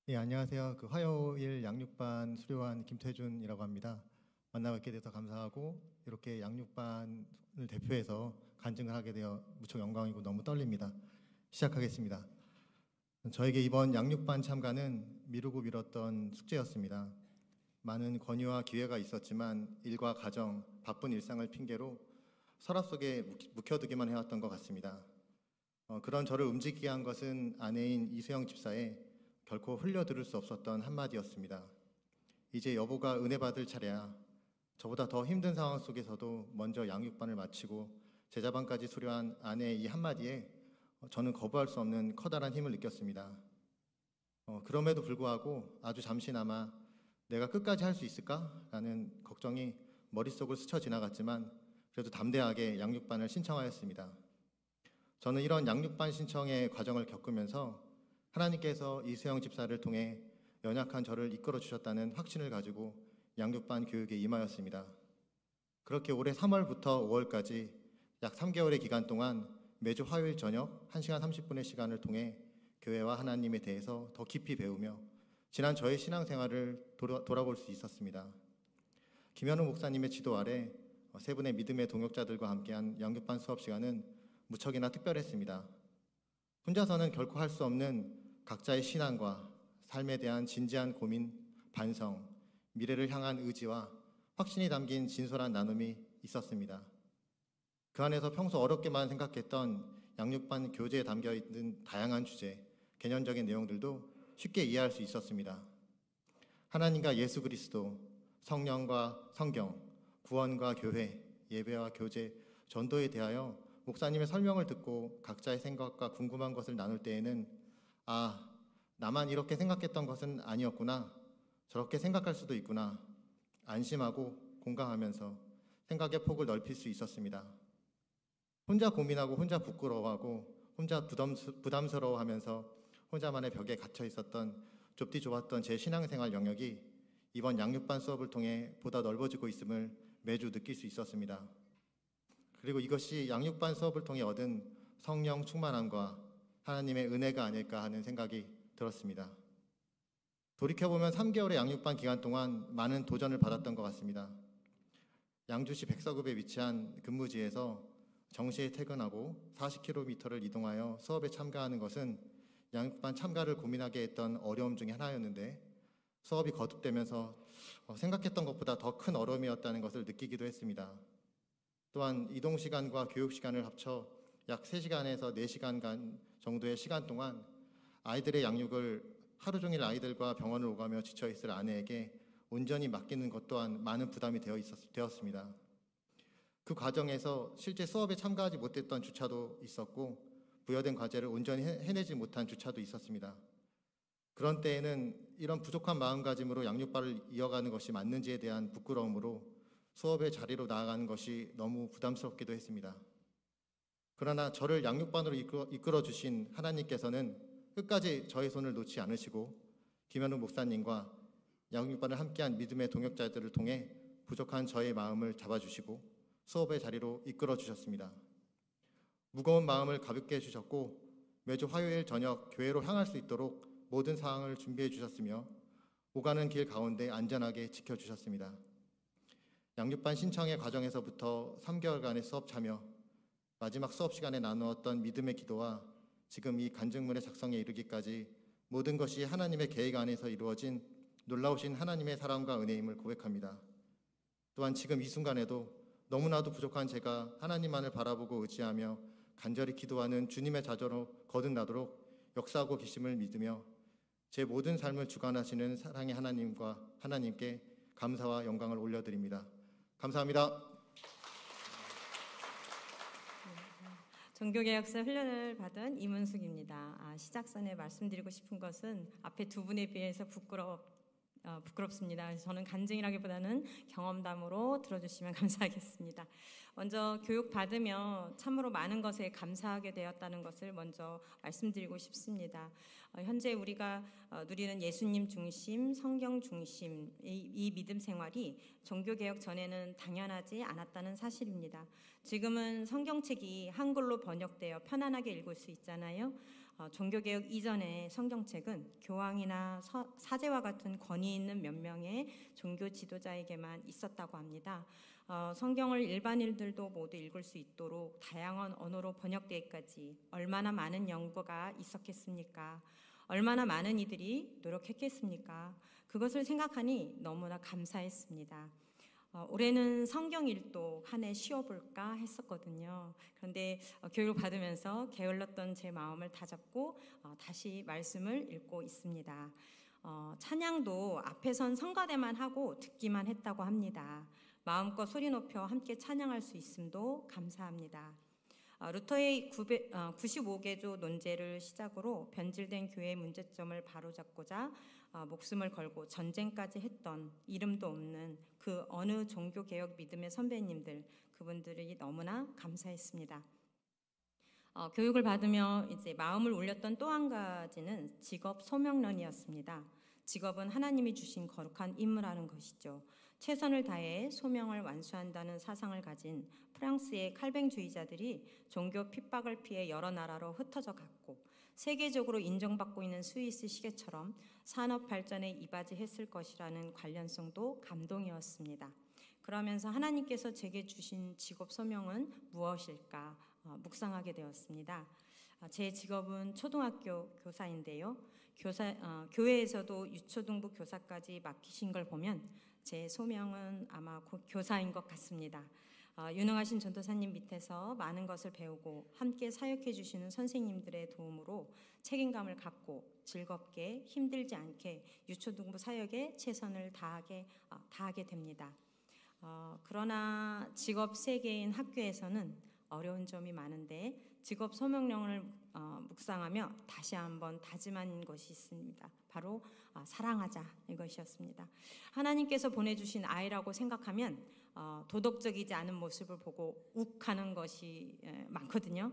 예, 안녕하세요. 화요일 양육반 수료한 김태준이라고 합니다. 만나뵙게 돼서 감사하고 이렇게 양육반을 대표해서 간증을 하게 되어 무척 영광이고 너무 떨립니다. 시작하겠습니다. 저에게 이번 양육반 참가는 미루고 미뤘던 숙제였습니다. 많은 권유와 기회가 있었지만 일과 가정, 바쁜 일상을 핑계로 서랍 속에 묵혀두기만 해왔던 것 같습니다. 그런 저를 움직이게 한 것은 아내인 이수영 집사의 결코 흘려들을 수 없었던 한마디였습니다. 이제 여보가 은혜 받을 차례야. 저보다 더 힘든 상황 속에서도 먼저 양육반을 마치고 제자반까지 수료한 아내의 이 한마디에 저는 거부할 수 없는 커다란 힘을 느꼈습니다. 그럼에도 불구하고 아주 잠시나마 내가 끝까지 할 수 있을까? 라는 걱정이 머릿속을 스쳐 지나갔지만 그래도 담대하게 양육반을 신청하였습니다. 저는 이런 양육반 신청의 과정을 겪으면서 하나님께서 이수영 집사를 통해 연약한 저를 이끌어 주셨다는 확신을 가지고 양육반 교육에 임하였습니다. 그렇게 올해 3월부터 5월까지 약 3개월의 기간 동안 매주 화요일 저녁 1시간 30분의 시간을 통해 교회와 하나님에 대해서 더 깊이 배우며 지난 저의 신앙생활을 돌아볼 수 있었습니다. 김현우 목사님의 지도 아래 세 분의 믿음의 동역자들과 함께한 양육반 수업 시간은 무척이나 특별했습니다. 혼자서는 결코 할 수 없는 각자의 신앙과 삶에 대한 진지한 고민, 반성, 미래를 향한 의지와 확신이 담긴 진솔한 나눔이 있었습니다. 그 안에서 평소 어렵게만 생각했던 양육반 교재에 담겨있는 다양한 주제, 개념적인 내용들도 쉽게 이해할 수 있었습니다. 하나님과 예수 그리스도, 성령과 성경, 구원과 교회, 예배와 교제, 전도에 대하여 목사님의 설명을 듣고 각자의 생각과 궁금한 것을 나눌 때에는 나만 이렇게 생각했던 것은 아니었구나. 저렇게 생각할 수도 있구나. 안심하고 공감하면서 생각의 폭을 넓힐 수 있었습니다. 혼자 고민하고 혼자 부끄러워하고 혼자 부담스러워하면서 혼자만의 벽에 갇혀 있었던 좁디 좁았던 제 신앙생활 영역이 이번 양육반 수업을 통해 보다 넓어지고 있음을 매주 느낄 수 있었습니다. 그리고 이것이 양육반 수업을 통해 얻은 성령 충만함과 하나님의 은혜가 아닐까 하는 생각이 들었습니다. 돌이켜보면 3개월의 양육반 기간 동안 많은 도전을 받았던 것 같습니다. 양주시 백서급에 위치한 근무지에서 정시에 퇴근하고 40km를 이동하여 수업에 참가하는 것은 양육반 참가를 고민하게 했던 어려움 중에 하나였는데 수업이 거듭되면서 생각했던 것보다 더 큰 어려움이었다는 것을 느끼기도 했습니다. 또한 이동 시간과 교육 시간을 합쳐 약 3시간에서 4시간 정도의 시간 동안 아이들의 양육을 하루 종일 아이들과 병원을 오가며 지쳐있을 아내에게 온전히 맡기는 것 또한 많은 부담이 되었습니다. 그 과정에서 실제 수업에 참가하지 못했던 주차도 있었고 부여된 과제를 온전히 해내지 못한 주차도 있었습니다. 그런 때에는 이런 부족한 마음가짐으로 양육반을 이어가는 것이 맞는지에 대한 부끄러움으로 수업의 자리로 나아가는 것이 너무 부담스럽기도 했습니다. 그러나 저를 양육반으로 이끌어 주신 하나님께서는 끝까지 저의 손을 놓지 않으시고 김현우 목사님과 양육반을 함께한 믿음의 동역자들을 통해 부족한 저의 마음을 잡아주시고 수업의 자리로 이끌어 주셨습니다. 무거운 마음을 가볍게 해주셨고 매주 화요일 저녁 교회로 향할 수 있도록 모든 사항을 준비해 주셨으며 오가는 길 가운데 안전하게 지켜주셨습니다. 양육반 신청의 과정에서부터 3개월간의 수업 참여, 마지막 수업 시간에 나누었던 믿음의 기도와 지금 이 간증문의 작성에 이르기까지 모든 것이 하나님의 계획 안에서 이루어진 놀라우신 하나님의 사랑과 은혜임을 고백합니다. 또한 지금 이 순간에도 너무나도 부족한 제가 하나님만을 바라보고 의지하며 간절히 기도하는 주님의 자녀로 거듭나도록 역사하고 계심을 믿으며 제 모든 삶을 주관하시는 사랑의 하나님과 하나님께 감사와 영광을 올려드립니다. 감사합니다. 종교개혁사 훈련을 받은 이문숙입니다. 시작선에 말씀드리고 싶은 것은 앞에 두 분에 비해서 부끄럽습니다. 저는 간증이라기보다는 경험담으로 들어주시면 감사하겠습니다. 먼저 교육 받으며 참으로 많은 것에 감사하게 되었다는 것을 먼저 말씀드리고 싶습니다. 현재 우리가 누리는 예수님 중심, 성경 중심 이 믿음 생활이 종교개혁 전에는 당연하지 않았다는 사실입니다. 지금은 성경책이 한글로 번역되어 편안하게 읽을 수 있잖아요. 종교개혁 이전의 성경책은 교황이나 사제와 같은 권위 있는 몇 명의 종교 지도자에게만 있었다고 합니다. 성경을 일반인들도 모두 읽을 수 있도록 다양한 언어로 번역되기까지 얼마나 많은 연구가 있었겠습니까? 얼마나 많은 이들이 노력했겠습니까? 그것을 생각하니 너무나 감사했습니다. 올해는 성경 일독 한 해 쉬어볼까 했었거든요. 그런데 교육을 받으면서 게을렀던 제 마음을 다잡고 다시 말씀을 읽고 있습니다. 찬양도 앞에 선 성가대만 하고 듣기만 했다고 합니다. 마음껏 소리 높여 함께 찬양할 수 있음도 감사합니다. 루터의 95개조 논제를 시작으로 변질된 교회의 문제점을 바로잡고자 목숨을 걸고 전쟁까지 했던 이름도 없는 그 어느 종교개혁 믿음의 선배님들, 그분들이 너무나 감사했습니다. 교육을 받으며 이제 마음을 울렸던 또 한 가지는 직업 소명론이었습니다. 직업은 하나님이 주신 거룩한 임무라는 것이죠. 최선을 다해 소명을 완수한다는 사상을 가진 프랑스의 칼뱅주의자들이 종교 핍박을 피해 여러 나라로 흩어져 갔고 세계적으로 인정받고 있는 스위스 시계처럼 산업 발전에 이바지했을 것이라는 관련성도 감동이었습니다. 그러면서 하나님께서 제게 주신 직업 소명은 무엇일까 묵상하게 되었습니다. 제 직업은 초등학교 교사인데요. 교회에서도 유초등부 교사까지 맡기신 걸 보면 제 소명은 아마 곧 교사인 것 같습니다. 유능하신 전도사님 밑에서 많은 것을 배우고 함께 사역해 주시는 선생님들의 도움으로 책임감을 갖고 즐겁게 힘들지 않게 유초등부 사역에 최선을 다하게 됩니다. 그러나 직업 세계인 학교에서는 어려운 점이 많은데 직업 소명령을 묵상하며 다시 한번 다짐한 것이 있습니다. 바로 사랑하자 이것이었습니다. 하나님께서 보내주신 아이라고 생각하면 도덕적이지 않은 모습을 보고 욱하는 것이 많거든요.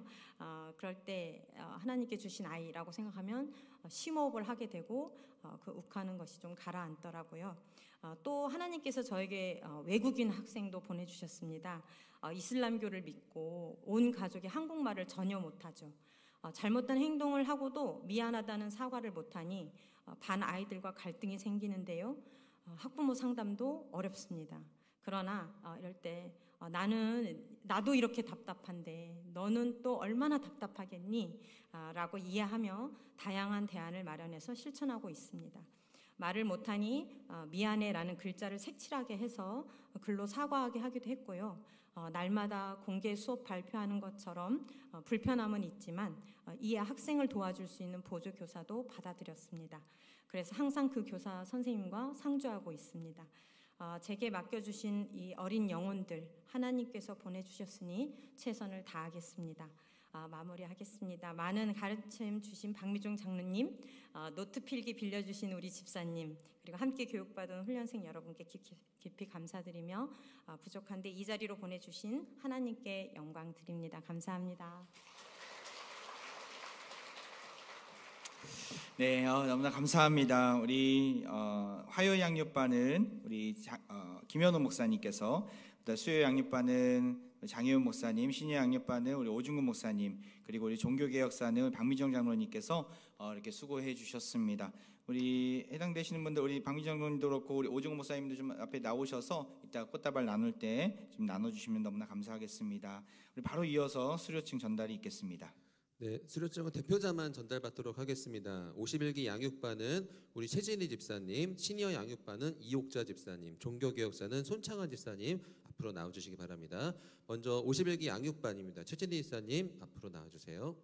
그럴 때 하나님께 주신 아이라고 생각하면 심호흡을 하게 되고 그 욱하는 것이 좀 가라앉더라고요. 또 하나님께서 저에게 외국인 학생도 보내주셨습니다. 이슬람교를 믿고 온 가족이 한국말을 전혀 못하죠. 잘못된 행동을 하고도 미안하다는 사과를 못하니 반 아이들과 갈등이 생기는데요. 학부모 상담도 어렵습니다. 그러나 이럴 때 나도 이렇게 답답한데 너는 또 얼마나 답답하겠니? 라고 이해하며 다양한 대안을 마련해서 실천하고 있습니다. 말을 못하니 미안해라는 글자를 색칠하게 해서 글로 사과하게 하기도 했고요. 날마다 공개 수업 발표하는 것처럼 불편함은 있지만 이에 학생을 도와줄 수 있는 보조 교사도 받아들였습니다. 그래서 항상 그 교사 선생님과 상주하고 있습니다. 제게 맡겨주신 이 어린 영혼들 하나님께서 보내주셨으니 최선을 다하겠습니다. 마무리하겠습니다. 많은 가르침 주신 박미종 장로님, 노트 필기 빌려주신 우리 집사님, 그리고 함께 교육받은 훈련생 여러분께 깊이 감사드리며 부족한데 이 자리로 보내주신 하나님께 영광 드립니다. 감사합니다. 네, 너무나 감사합니다. 우리 화요 양육반은 우리 김현우 목사님께서, 수요 양육반은 장혜훈 목사님, 신유 양육반은 우리 오중근 목사님, 그리고 우리 종교개혁사는 박미정 장로님께서 이렇게 수고해 주셨습니다. 우리 해당되시는 분들, 우리 박미정 장로님도 그렇고 우리 오중근 목사님도 좀 앞에 나오셔서 이따 꽃다발 나눌 때 좀 나눠주시면 너무나 감사하겠습니다. 우리 바로 이어서 수료증 전달이 있겠습니다. 네, 수료증은 대표자만 전달받도록 하겠습니다. 51기 양육반은 우리 최진희 집사님, 시니어 양육반은 이옥자 집사님, 종교개혁사는 손창환 집사님 앞으로 나와주시기 바랍니다. 먼저 51기 양육반입니다. 최진희 집사님 앞으로 나와주세요.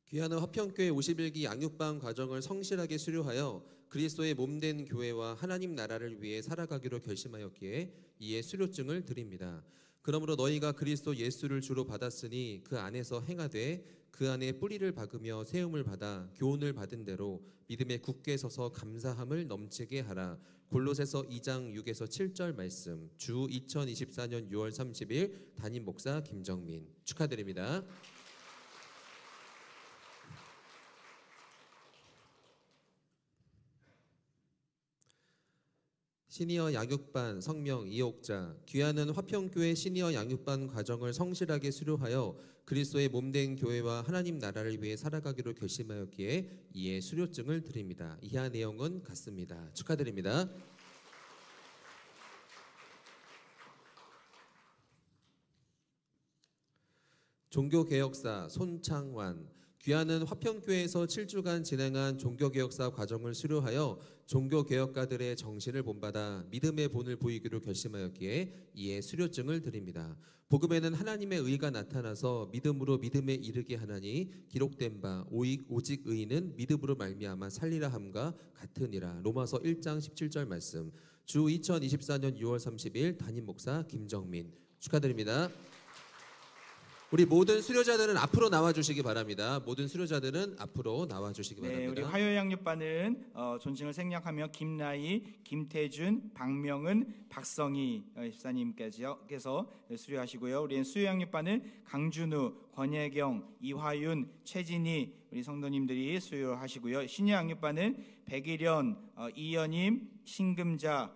귀하는 화평교회 51기 양육반 과정을 성실하게 수료하여 그리스도의 몸된 교회와 하나님 나라를 위해 살아가기로 결심하였기에 이에 수료증을 드립니다. 그러므로 너희가 그리스도 예수를 주로 받았으니 그 안에서 행하되 그 안에 뿌리를 박으며 세움을 받아 교훈을 받은 대로 믿음에 굳게 서서 감사함을 넘치게 하라. 골로새서 2장 6에서 7절 말씀. 주 2024년 6월 30일 담임 목사 김정민 축하드립니다. 시니어 양육반 성명 이옥자 귀하는 화평교회 시니어 양육반 과정을 성실하게 수료하여 그리스도의 몸된 교회와 하나님 나라를 위해 살아가기로 결심하였기에 이에 수료증을 드립니다. 이하 내용은 같습니다. 축하드립니다. 종교개혁사 손창환 귀하는 화평교회에서 7주간 진행한 종교개혁사 과정을 수료하여 종교개혁가들의 정신을 본받아 믿음의 본을 보이기로 결심하였기에 이에 수료증을 드립니다. 복음에는 하나님의 의가 나타나서 믿음으로 믿음에 이르게 하나니 기록된 바 오직 의인은 믿음으로 말미암아 살리라 함과 같으니라. 로마서 1장 17절 말씀. 주 2024년 6월 30일 담임 목사 김정민 축하드립니다. 우리 모든 수료자들은 앞으로 나와주시기 바랍니다. 모든 수료자들은 앞으로 나와주시기 바랍니다. 우리 화요 양육반은 존칭을 생략하며 김나희, 김태준, 박명은, 박성희 집사님께서 수료하시고요. 우리 수요 양육반은 강준우, 권혜경, 이화윤, 최진희 우리 성도님들이 수료하시고요. 신유 양육반은 백일현, 이연임, 신금자,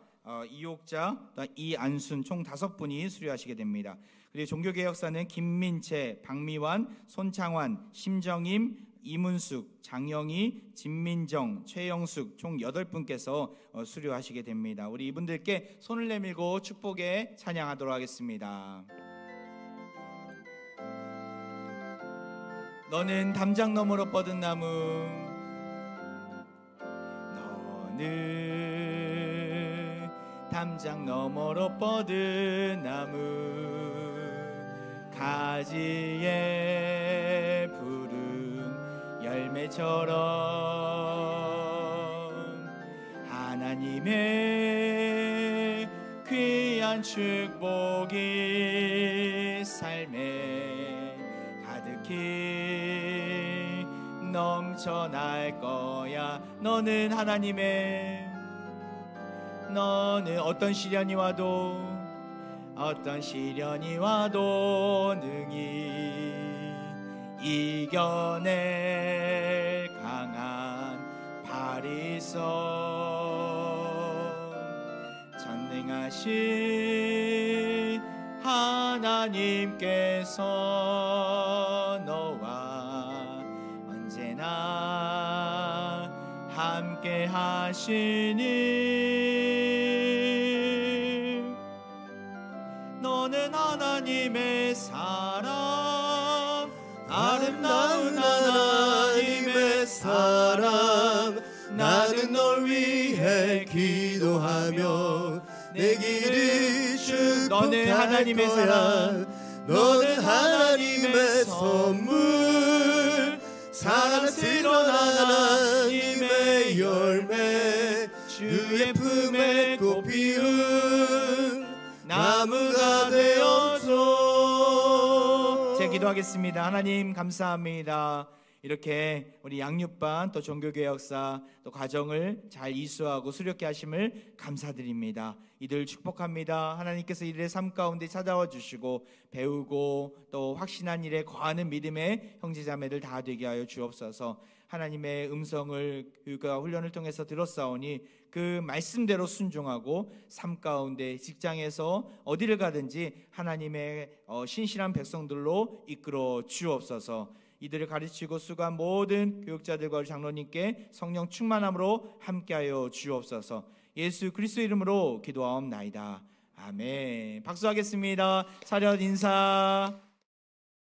이옥자, 이안순 총 5분이 수료하시게 됩니다. 그리고 종교개혁사는 김민채, 박미환, 손창환, 심정임, 이문숙, 장영희, 진민정, 최영숙 총 8분께서 수료하시게 됩니다. 우리 이분들께 손을 내밀고 축복의 찬양하도록 하겠습니다. 너는 담장 너머로 뻗은 나무, 너는 담장 너머로 뻗은 나무, 가지에 푸른 열매처럼 하나님의 귀한 축복이 삶에 가득히 넘쳐날 거야. 너는 어떤 시련이 와도 능히 이겨낼 강한 팔이 있어. 전능하신 하나님께서 너와 언제나 함께 하시니 너는 하나님의 사람, 아름다운 하나님의 사람. 나는 널 위해 기도하며 내 길을 축복할 너는 하나님의 거야. 사람, 너는 하나님의 선물, 사랑스러운 하나님의 열매, 주의 품에 꽃 피운 나무가 되어줘. 제가 기도하겠습니다. 하나님 감사합니다. 이렇게 우리 양육반 또 종교개혁사 또 과정을 잘 이수하고 수료케 하심을 감사드립니다. 이들 축복합니다. 하나님께서 이들의 삶 가운데 찾아와 주시고 배우고 또 확신한 일에 거하는 믿음의 형제자매들 다 되게 하여 주옵소서. 하나님의 음성을 교육과 훈련을 통해서 들었사오니 그 말씀대로 순종하고 삶 가운데 직장에서 어디를 가든지 하나님의 신실한 백성들로 이끌어 주옵소서. 이들을 가르치고 수고한 모든 교육자들과 장로님께 성령 충만함으로 함께하여 주옵소서. 예수 그리스도 이름으로 기도하옵나이다. 아멘. 박수하겠습니다. 차렷 인사.